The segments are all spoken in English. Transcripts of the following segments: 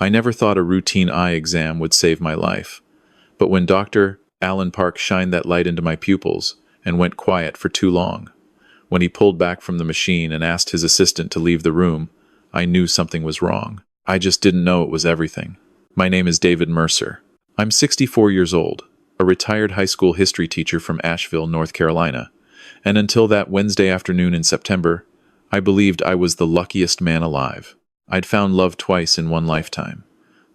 I never thought a routine eye exam would save my life. But when Dr. Allen Park shined that light into my pupils and went quiet for too long, when he pulled back from the machine and asked his assistant to leave the room, I knew something was wrong. I just didn't know it was everything. My name is David Mercer. I'm 64 years old, a retired high school history teacher from Asheville, North Carolina, and until that Wednesday afternoon in September, I believed I was the luckiest man alive. I'd found love twice in one lifetime.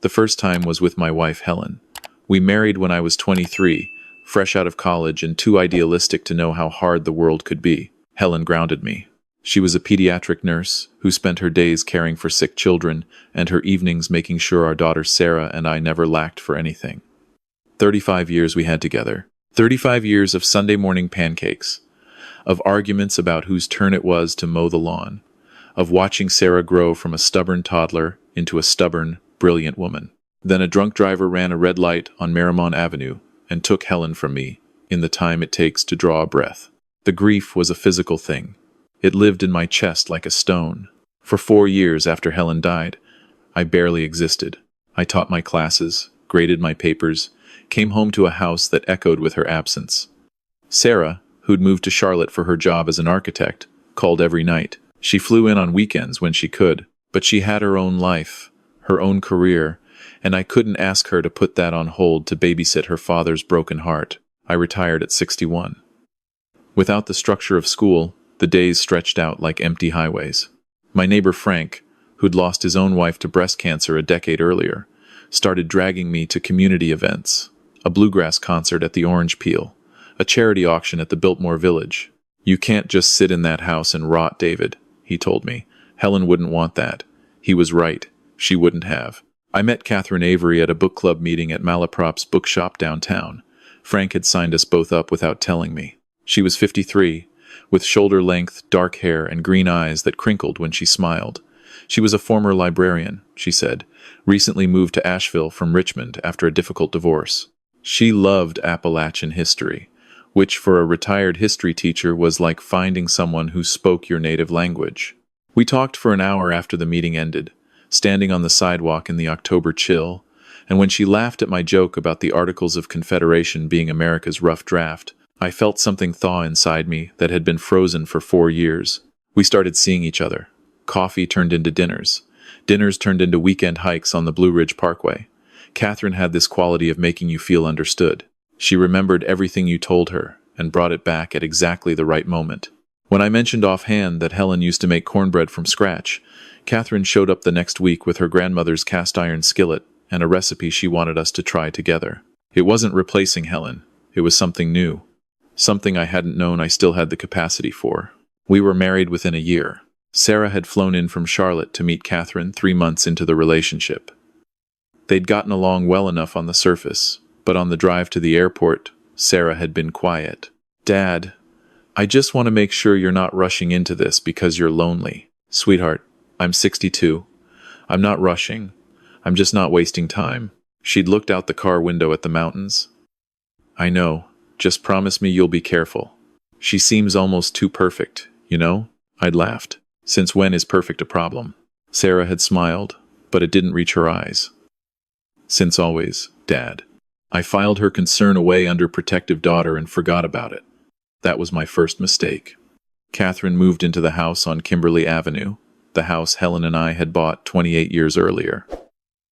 The first time was with my wife, Helen. We married when I was 23, fresh out of college and too idealistic to know how hard the world could be. Helen grounded me. She was a pediatric nurse who spent her days caring for sick children and her evenings making sure our daughter Sarah and I never lacked for anything. 35 years we had together. 35 years of Sunday morning pancakes, of arguments about whose turn it was to mow the lawn, of watching Sarah grow from a stubborn toddler into a stubborn, brilliant woman. Then a drunk driver ran a red light on Marymount Avenue and took Helen from me in the time it takes to draw a breath. The grief was a physical thing. It lived in my chest like a stone. For 4 years after Helen died, I barely existed. I taught my classes, graded my papers, came home to a house that echoed with her absence. Sarah, who'd moved to Charlotte for her job as an architect, called every night. She flew in on weekends when she could, but she had her own life, her own career, and I couldn't ask her to put that on hold to babysit her father's broken heart. I retired at 61. Without the structure of school, the days stretched out like empty highways. My neighbor Frank, who'd lost his own wife to breast cancer a decade earlier, started dragging me to community events, a bluegrass concert at the Orange Peel, a charity auction at the Biltmore Village. "You can't just sit in that house and rot, David," he told me. Helen wouldn't want that. He was right. She wouldn't have. I met Catherine Avery at a book club meeting at Malaprop's bookshop downtown. Frank had signed us both up without telling me. She was 53, with shoulder-length, dark hair and green eyes that crinkled when she smiled. She was a former librarian, she said, recently moved to Asheville from Richmond after a difficult divorce. She loved Appalachian history, which for a retired history teacher was like finding someone who spoke your native language. We talked for an hour after the meeting ended, standing on the sidewalk in the October chill, and when she laughed at my joke about the Articles of Confederation being America's rough draft, I felt something thaw inside me that had been frozen for 4 years. We started seeing each other. Coffee turned into dinners. Dinners turned into weekend hikes on the Blue Ridge Parkway. Catherine had this quality of making you feel understood. She remembered everything you told her and brought it back at exactly the right moment. When I mentioned offhand that Helen used to make cornbread from scratch, Catherine showed up the next week with her grandmother's cast-iron skillet and a recipe she wanted us to try together. It wasn't replacing Helen. It was something new. Something I hadn't known I still had the capacity for. We were married within a year. Sarah had flown in from Charlotte to meet Catherine 3 months into the relationship. They'd gotten along well enough on the surface, but on the drive to the airport, Sarah had been quiet. "Dad, I just want to make sure you're not rushing into this because you're lonely." "Sweetheart, I'm 62. I'm not rushing. I'm just not wasting time." She'd looked out the car window at the mountains. "I know. Just promise me you'll be careful. She seems almost too perfect, you know?" I'd laughed. "Since when is perfect a problem?" Sarah had smiled, but it didn't reach her eyes. "Since always, Dad." I filed her concern away under protective daughter and forgot about it. That was my first mistake. Catherine moved into the house on Kimberly Avenue, the house Helen and I had bought 28 years earlier.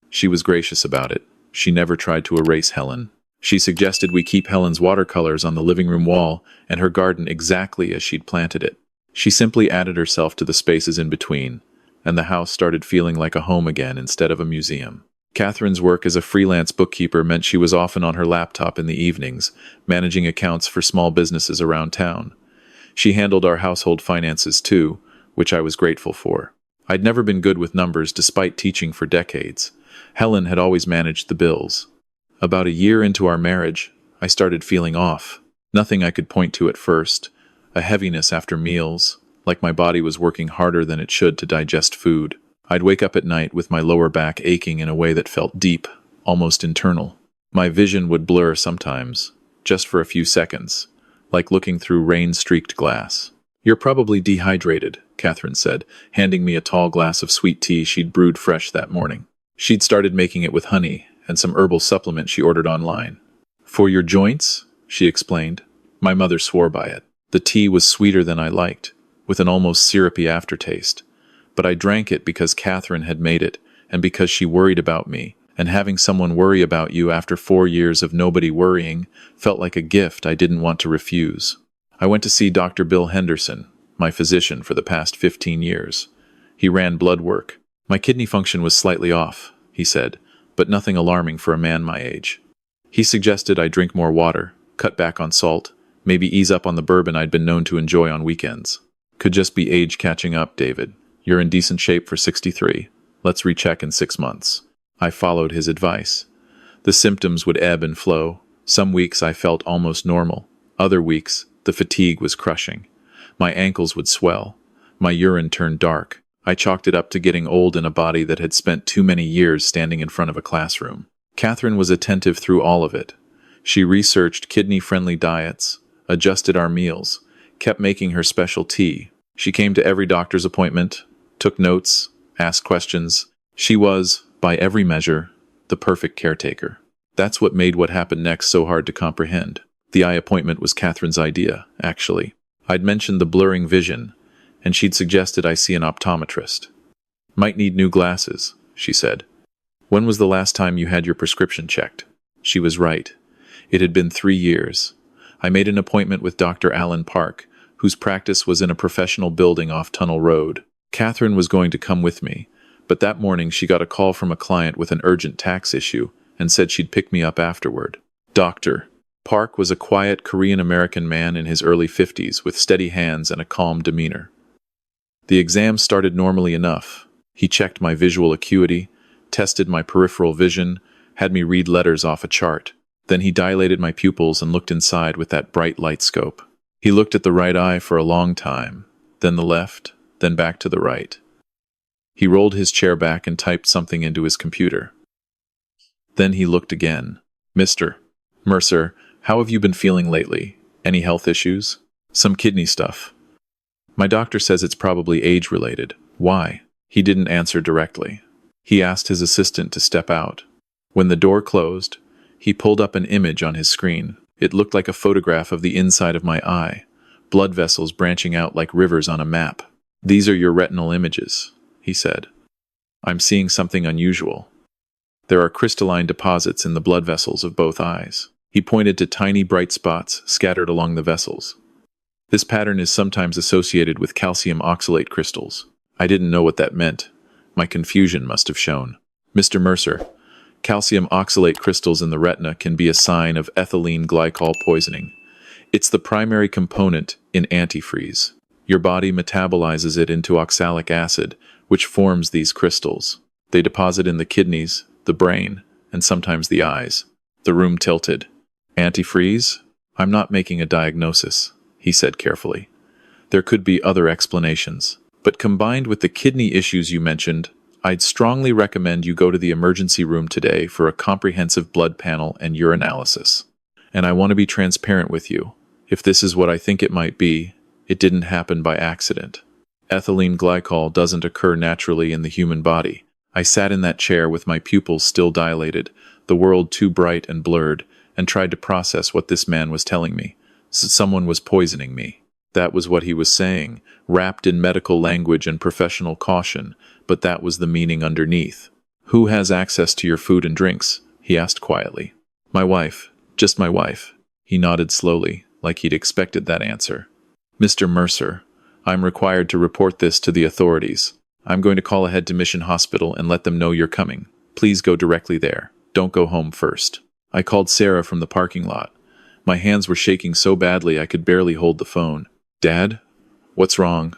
She was gracious about it. She never tried to erase Helen. She suggested we keep Helen's watercolors on the living room wall and her garden exactly as she'd planted it. She simply added herself to the spaces in between, and the house started feeling like a home again instead of a museum. Catherine's work as a freelance bookkeeper meant she was often on her laptop in the evenings, managing accounts for small businesses around town. She handled our household finances too, which I was grateful for. I'd never been good with numbers despite teaching for decades. Helen had always managed the bills. About a year into our marriage, I started feeling off. Nothing I could point to at first. A heaviness after meals, like my body was working harder than it should to digest food. I'd wake up at night with my lower back aching in a way that felt deep, almost internal. My vision would blur sometimes, just for a few seconds, like looking through rain-streaked glass. "You're probably dehydrated," Catherine said, handing me a tall glass of sweet tea she'd brewed fresh that morning. She'd started making it with honey and some herbal supplement she ordered online. "For your joints?" she explained. My mother swore by it. The tea was sweeter than I liked, with an almost syrupy aftertaste. But I drank it because Catherine had made it, and because she worried about me, and having someone worry about you after 4 years of nobody worrying felt like a gift I didn't want to refuse. I went to see Dr. Bill Henderson, my physician for the past 15 years. He ran blood work. My kidney function was slightly off, he said, but nothing alarming for a man my age. He suggested I drink more water, cut back on salt, maybe ease up on the bourbon I'd been known to enjoy on weekends. Could just be age catching up, David. You're in decent shape for 63. Let's recheck in 6 months. I followed his advice. The symptoms would ebb and flow. Some weeks I felt almost normal. Other weeks, the fatigue was crushing. My ankles would swell. My urine turned dark. I chalked it up to getting old in a body that had spent too many years standing in front of a classroom. Catherine was attentive through all of it. She researched kidney-friendly diets, adjusted our meals, kept making her special tea. She came to every doctor's appointment, took notes, asked questions. She was, by every measure, the perfect caretaker. That's what made what happened next so hard to comprehend. The eye appointment was Catherine's idea, actually. I'd mentioned the blurring vision, and she'd suggested I see an optometrist. "Might need new glasses," she said. "When was the last time you had your prescription checked?" She was right. It had been 3 years. I made an appointment with Dr. Alan Park, whose practice was in a professional building off Tunnel Road. Catherine was going to come with me, but that morning she got a call from a client with an urgent tax issue and said she'd pick me up afterward. Dr. Park was a quiet Korean-American man in his early 50s with steady hands and a calm demeanor. The exam started normally enough. He checked my visual acuity, tested my peripheral vision, had me read letters off a chart. Then he dilated my pupils and looked inside with that bright light scope. He looked at the right eye for a long time, then the left, then back to the right. He rolled his chair back and typed something into his computer. Then he looked again. "Mr. Mercer, how have you been feeling lately? Any health issues?" "Some kidney stuff. My doctor says it's probably age-related." "Why?" He didn't answer directly. He asked his assistant to step out. When the door closed, he pulled up an image on his screen. It looked like a photograph of the inside of my eye, blood vessels branching out like rivers on a map. "These are your retinal images," he said. "I'm seeing something unusual. There are crystalline deposits in the blood vessels of both eyes." He pointed to tiny bright spots scattered along the vessels. "This pattern is sometimes associated with calcium oxalate crystals." I didn't know what that meant. My confusion must have shown. "Mr. Mercer, calcium oxalate crystals in the retina can be a sign of ethylene glycol poisoning. It's the primary component in antifreeze. Your body metabolizes it into oxalic acid, which forms these crystals. They deposit in the kidneys, the brain, and sometimes the eyes." The room tilted. "Antifreeze? I'm not making a diagnosis," he said carefully. "There could be other explanations. But combined with the kidney issues you mentioned, I'd strongly recommend you go to the emergency room today for a comprehensive blood panel and urinalysis. And I want to be transparent with you. If this is what I think it might be, it didn't happen by accident. Ethylene glycol doesn't occur naturally in the human body. I sat in that chair with my pupils still dilated, the world too bright and blurred, and tried to process what this man was telling me. Someone was poisoning me. That was what he was saying, wrapped in medical language and professional caution, but that was the meaning underneath. "Who has access to your food and drinks?" he asked quietly. "My wife. Just my wife." He nodded slowly, like he'd expected that answer. "Mr. Mercer, I'm required to report this to the authorities. I'm going to call ahead to Mission Hospital and let them know you're coming. Please go directly there. Don't go home first." I called Sarah from the parking lot. My hands were shaking so badly I could barely hold the phone. "Dad? What's wrong?"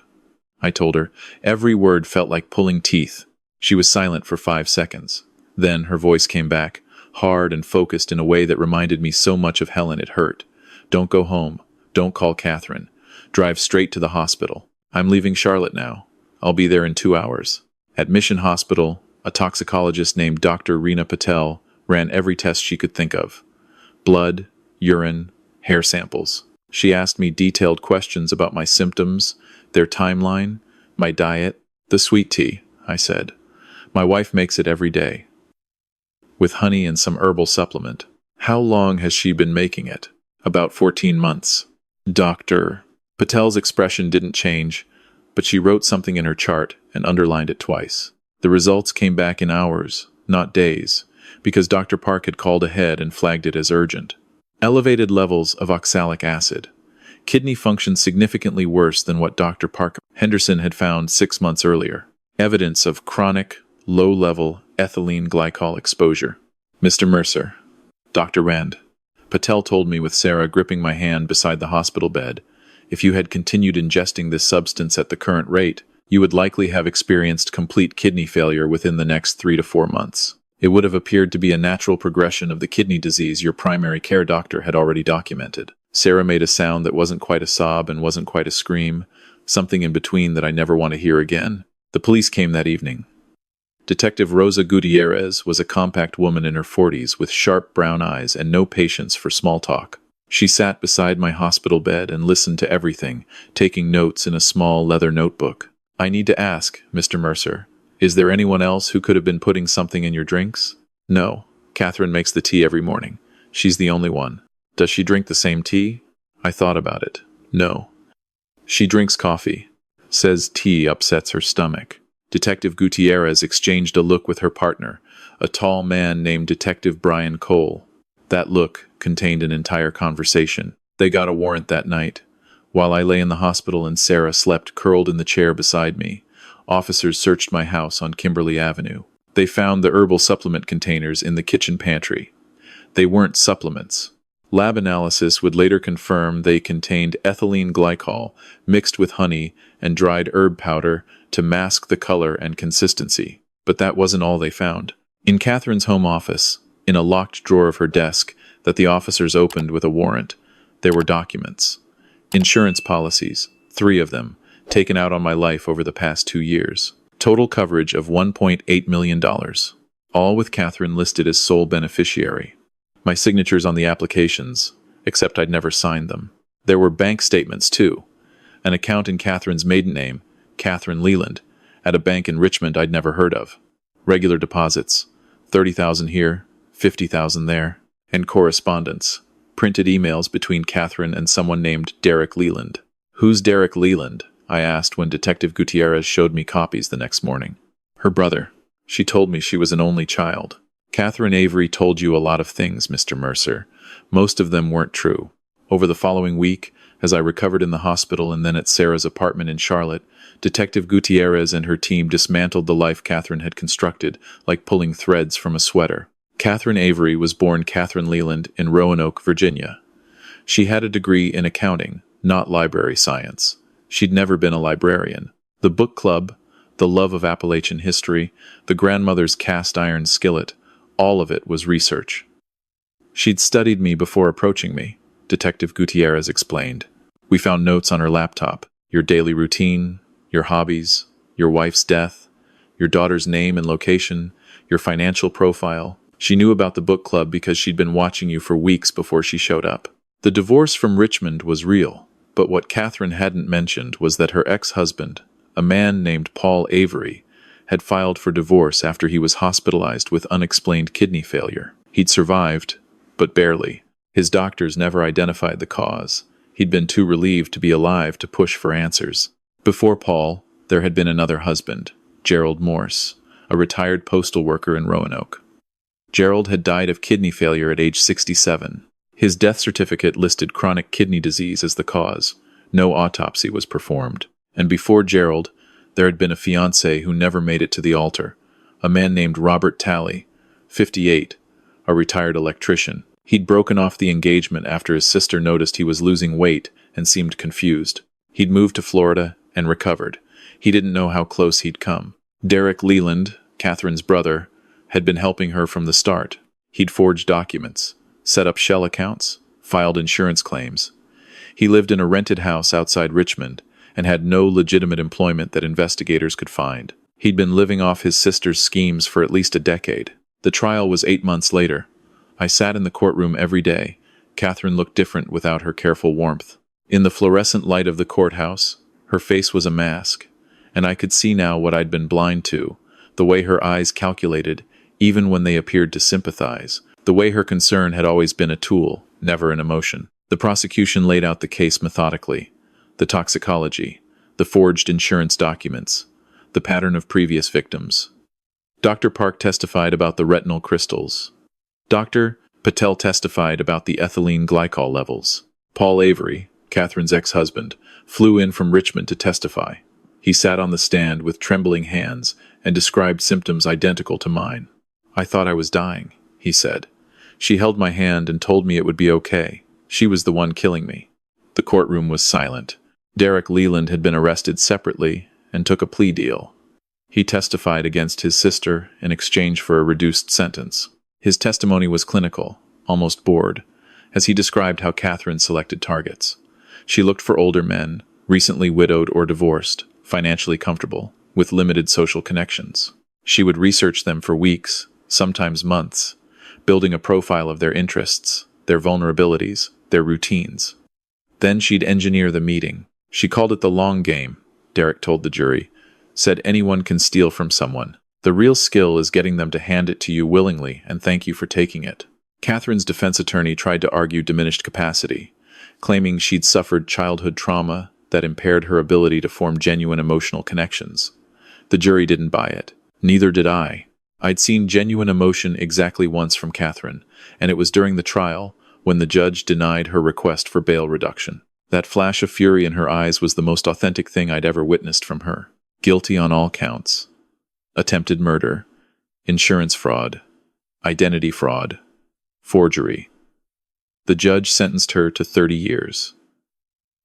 I told her. Every word felt like pulling teeth. She was silent for 5 seconds. Then her voice came back, hard and focused in a way that reminded me so much of Helen it hurt. "Don't go home. Don't call Catherine. Drive straight to the hospital. I'm leaving Charlotte now. I'll be there in 2 hours." At Mission Hospital, a toxicologist named Dr. Reena Patel ran every test she could think of. Blood, urine, hair samples. She asked me detailed questions about my symptoms, their timeline, my diet. "The sweet tea," I said. "My wife makes it every day. with honey and some herbal supplement. How long has she been making it? About 14 months. Dr. Patel's expression didn't change, but she wrote something in her chart and underlined it twice. The results came back in hours, not days, because Dr. Park had called ahead and flagged it as urgent. Elevated levels of oxalic acid. Kidney function significantly worse than what Dr. Park Henderson had found 6 months earlier. Evidence of chronic, low-level ethylene glycol exposure. Mr. Mercer. Dr. Rand. Patel told me with Sarah gripping my hand beside the hospital bed, if you had continued ingesting this substance at the current rate, you would likely have experienced complete kidney failure within the next 3 to 4 months. It would have appeared to be a natural progression of the kidney disease your primary care doctor had already documented. Sarah made a sound that wasn't quite a sob and wasn't quite a scream, something in between that I never want to hear again. The police came that evening. Detective Rosa Gutierrez was a compact woman in her 40s with sharp brown eyes and no patience for small talk. She sat beside my hospital bed and listened to everything, taking notes in a small leather notebook. I need to ask, Mr. Mercer, is there anyone else who could have been putting something in your drinks? No. Catherine makes the tea every morning. She's the only one. Does she drink the same tea? I thought about it. No. She drinks coffee. Says tea upsets her stomach. Detective Gutierrez exchanged a look with her partner, a tall man named Detective Brian Cole. That look contained an entire conversation. They got a warrant that night. While I lay in the hospital and Sarah slept curled in the chair beside me, officers searched my house on Kimberly Avenue. They found the herbal supplement containers in the kitchen pantry. They weren't supplements. Lab analysis would later confirm they contained ethylene glycol mixed with honey and dried herb powder to mask the color and consistency. But that wasn't all they found. In Catherine's home office, in a locked drawer of her desk that the officers opened with a warrant, there were documents. Insurance policies, 3 of them, taken out on my life over the past 2 years. Total coverage of $1.8 million. All with Catherine listed as sole beneficiary. My signatures on the applications, except I'd never signed them. There were bank statements, too. An account in Catherine's maiden name, Catherine Leland, at a bank in Richmond I'd never heard of. Regular deposits, $30,000 here, $50,000 there, and correspondence, printed emails between Catherine and someone named Derek Leland. Who's Derek Leland? I asked when Detective Gutierrez showed me copies the next morning. Her brother. She told me she was an only child. Catherine Avery told you a lot of things, Mr. Mercer. Most of them weren't true. Over the following week, as I recovered in the hospital and then at Sarah's apartment in Charlotte, Detective Gutierrez and her team dismantled the life Catherine had constructed, like pulling threads from a sweater. Catherine Avery was born Catherine Leland in Roanoke, Virginia. She had a degree in accounting, not library science. She'd never been a librarian. The book club, the love of Appalachian history, the grandmother's cast iron skillet, all of it was research. She'd studied me before approaching me, Detective Gutierrez explained. We found notes on her laptop, your daily routine, your hobbies, your wife's death, your daughter's name and location, your financial profile. She knew about the book club because she'd been watching you for weeks before she showed up. The divorce from Richmond was real, but what Catherine hadn't mentioned was that her ex-husband, a man named Paul Avery, had filed for divorce after he was hospitalized with unexplained kidney failure. He'd survived, but barely. His doctors never identified the cause. He'd been too relieved to be alive to push for answers. Before Paul, there had been another husband, Gerald Morse, a retired postal worker in Roanoke. Gerald had died of kidney failure at age 67. His death certificate listed chronic kidney disease as the cause. No autopsy was performed. And before Gerald, there had been a fiancé who never made it to the altar, a man named Robert Talley, 58, a retired electrician. He'd broken off the engagement after his sister noticed he was losing weight and seemed confused. He'd moved to Florida and recovered. He didn't know how close he'd come. Derek Leland, Catherine's brother, had been helping her from the start. He'd forged documents, set up shell accounts, filed insurance claims. He lived in a rented house outside Richmond and had no legitimate employment that investigators could find. He'd been living off his sister's schemes for at least a decade. The trial was 8 months later. I sat in the courtroom every day. Catherine looked different without her careful warmth. In the fluorescent light of the courthouse, her face was a mask, and I could see now what I'd been blind to, the way her eyes calculated, even when they appeared to sympathize. The way her concern had always been a tool, never an emotion. The prosecution laid out the case methodically. The toxicology, the forged insurance documents, the pattern of previous victims. Dr. Park testified about the retinal crystals. Dr. Patel testified about the ethylene glycol levels. Paul Avery, Catherine's ex-husband, flew in from Richmond to testify. He sat on the stand with trembling hands and described symptoms identical to mine. "I thought I was dying," he said. "She held my hand and told me it would be okay. She was the one killing me." The courtroom was silent. Derek Leland had been arrested separately and took a plea deal. He testified against his sister in exchange for a reduced sentence. His testimony was clinical, almost bored, as he described how Catherine selected targets. She looked for older men, recently widowed or divorced, financially comfortable, with limited social connections. She would research them for weeks, sometimes months, building a profile of their interests, their vulnerabilities, their routines. Then she'd engineer the meeting. She called it the long game, Derek told the jury, said anyone can steal from someone. The real skill is getting them to hand it to you willingly and thank you for taking it. Catherine's defense attorney tried to argue diminished capacity, claiming she'd suffered childhood trauma that impaired her ability to form genuine emotional connections. The jury didn't buy it. Neither did I. I'd seen genuine emotion exactly once from Catherine, and it was during the trial, when the judge denied her request for bail reduction. That flash of fury in her eyes was the most authentic thing I'd ever witnessed from her. Guilty on all counts. Attempted murder, insurance fraud, identity fraud, forgery. The judge sentenced her to 30 years.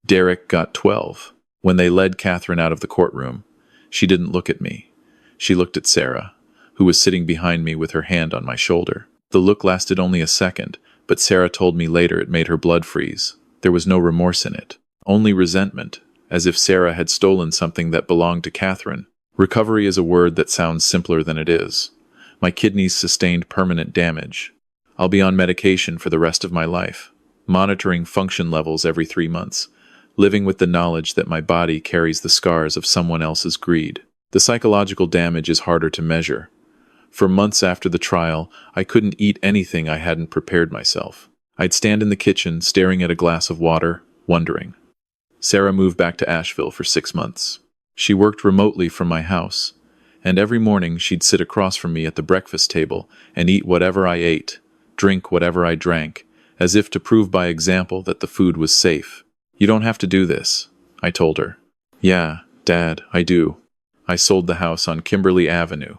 Derek got 12. When they led Catherine out of the courtroom, she didn't look at me. She looked at Sarah, who was sitting behind me with her hand on my shoulder. The look lasted only a second, but Sarah told me later it made her blood freeze. There was no remorse in it, only resentment, as if Sarah had stolen something that belonged to Catherine. Recovery is a word that sounds simpler than it is. My kidneys sustained permanent damage. I'll be on medication for the rest of my life, monitoring function levels every 3 months, living with the knowledge that my body carries the scars of someone else's greed. The psychological damage is harder to measure. For months after the trial, I couldn't eat anything I hadn't prepared myself. I'd stand in the kitchen, staring at a glass of water, wondering. Sarah moved back to Asheville for 6 months. She worked remotely from my house, and every morning she'd sit across from me at the breakfast table and eat whatever I ate, drink whatever I drank, as if to prove by example that the food was safe. "You don't have to do this," I told her. "Yeah, Dad, I do. I sold the house on Kimberly Avenue.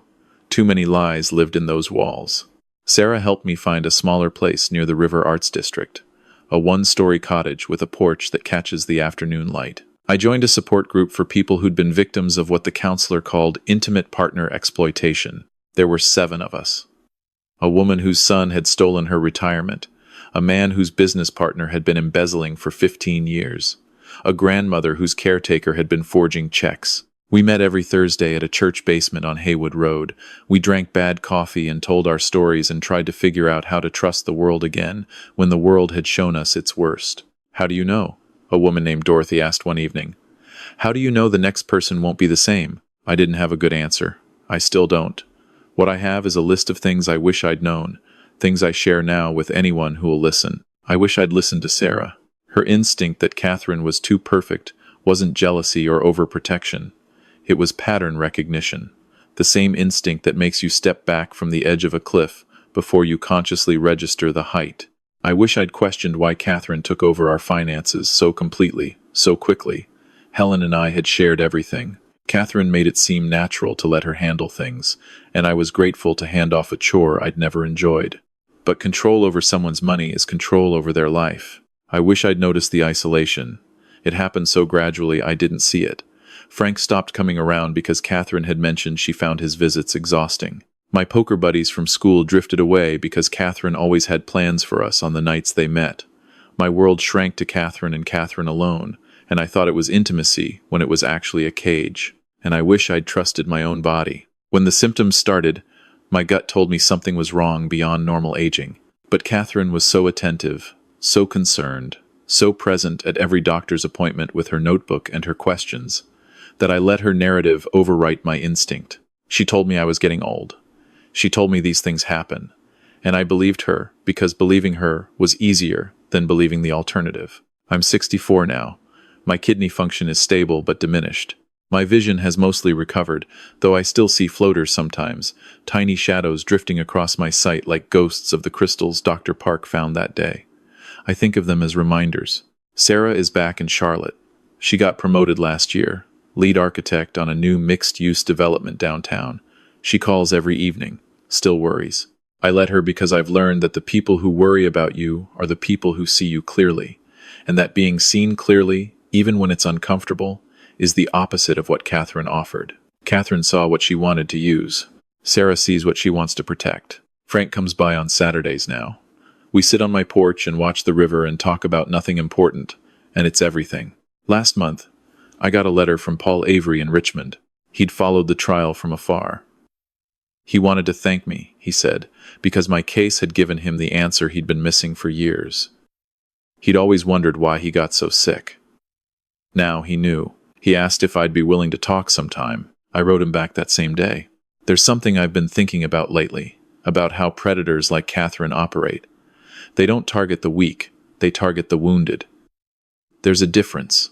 Too many lies lived in those walls." Sarah helped me find a smaller place near the River Arts District, a 1-story cottage with a porch that catches the afternoon light. I joined a support group for people who'd been victims of what the counselor called intimate partner exploitation. There were 7 of us. A woman whose son had stolen her retirement, a man whose business partner had been embezzling for 15 years, a grandmother whose caretaker had been forging checks. We met every Thursday at a church basement on Haywood Road. We drank bad coffee and told our stories and tried to figure out how to trust the world again when the world had shown us its worst. "How do you know?" a woman named Dorothy asked one evening. "How do you know the next person won't be the same?" I didn't have a good answer. I still don't. What I have is a list of things I wish I'd known, things I share now with anyone who will listen. I wish I'd listened to Sarah. Her instinct that Catherine was too perfect wasn't jealousy or overprotection. It was pattern recognition, the same instinct that makes you step back from the edge of a cliff before you consciously register the height. I wish I'd questioned why Catherine took over our finances so completely, so quickly. Helen and I had shared everything. Catherine made it seem natural to let her handle things, and I was grateful to hand off a chore I'd never enjoyed. But control over someone's money is control over their life. I wish I'd noticed the isolation. It happened so gradually I didn't see it. Frank stopped coming around because Catherine had mentioned she found his visits exhausting. My poker buddies from school drifted away because Catherine always had plans for us on the nights they met. My world shrank to Catherine and Catherine alone, and I thought it was intimacy when it was actually a cage. And I wish I'd trusted my own body. When the symptoms started, my gut told me something was wrong beyond normal aging. But Catherine was so attentive, so concerned, so present at every doctor's appointment with her notebook and her questions, that I let her narrative overwrite my instinct. She told me I was getting old. She told me these things happen, and I believed her because believing her was easier than believing the alternative. I'm 64 now. My kidney function is stable but diminished. My vision has mostly recovered, though I still see floaters sometimes, tiny shadows drifting across my sight like ghosts of the crystals Dr. Park found that day. I think of them as reminders. Sarah is back in Charlotte. She got promoted last year, lead architect on a new mixed-use development downtown. She calls every evening, still worries. I let her because I've learned that the people who worry about you are the people who see you clearly, and that being seen clearly, even when it's uncomfortable, is the opposite of what Catherine offered. Catherine saw what she wanted to use. Sarah sees what she wants to protect. Frank comes by on Saturdays now. We sit on my porch and watch the river and talk about nothing important, and it's everything. Last month, I got a letter from Paul Avery in Richmond. He'd followed the trial from afar. He wanted to thank me, he said, because my case had given him the answer he'd been missing for years. He'd always wondered why he got so sick. Now he knew. He asked if I'd be willing to talk sometime. I wrote him back that same day. There's something I've been thinking about lately, about how predators like Catherine operate. They don't target the weak, they target the wounded. There's a difference.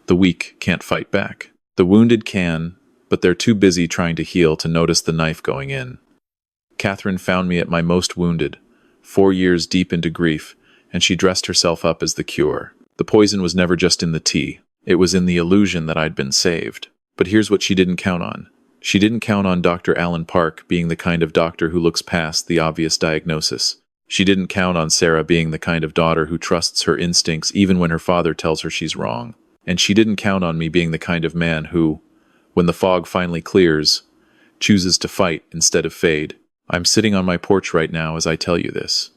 The weak can't fight back. The wounded can, but they're too busy trying to heal to notice the knife going in. Catherine found me at my most wounded, 4 years deep into grief, and she dressed herself up as the cure. The poison was never just in the tea. It was in the illusion that I'd been saved. But here's what she didn't count on. She didn't count on Dr. Alan Park being the kind of doctor who looks past the obvious diagnosis. She didn't count on Sarah being the kind of daughter who trusts her instincts even when her father tells her she's wrong. And she didn't count on me being the kind of man who, when the fog finally clears, chooses to fight instead of fade. I'm sitting on my porch right now as I tell you this.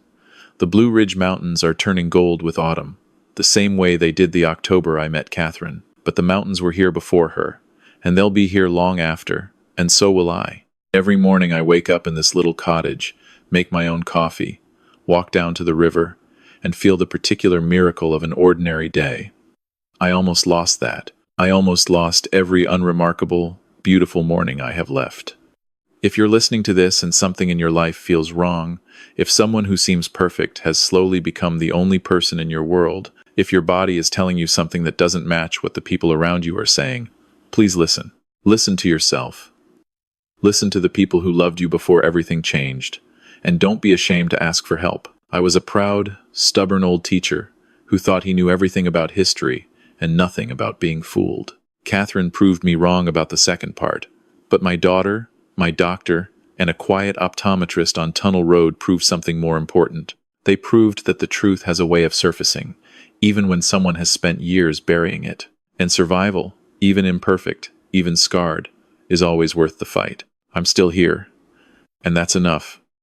The Blue Ridge Mountains are turning gold with autumn, the same way they did the October I met Catherine. But the mountains were here before her, and they'll be here long after, and so will I. Every morning I wake up in this little cottage, make my own coffee, walk down to the river, and feel the particular miracle of an ordinary day. I almost lost that. I almost lost every unremarkable, beautiful morning I have left. If you're listening to this and something in your life feels wrong, if someone who seems perfect has slowly become the only person in your world, if your body is telling you something that doesn't match what the people around you are saying, please listen. Listen to yourself. Listen to the people who loved you before everything changed. And don't be ashamed to ask for help. I was a proud, stubborn old teacher who thought he knew everything about history and nothing about being fooled. Catherine proved me wrong about the second part. But my daughter, my doctor, and a quiet optometrist on Tunnel Road proved something more important. They proved that the truth has a way of surfacing, even when someone has spent years burying it. And survival, even imperfect, even scarred, is always worth the fight. I'm still here, and that's enough.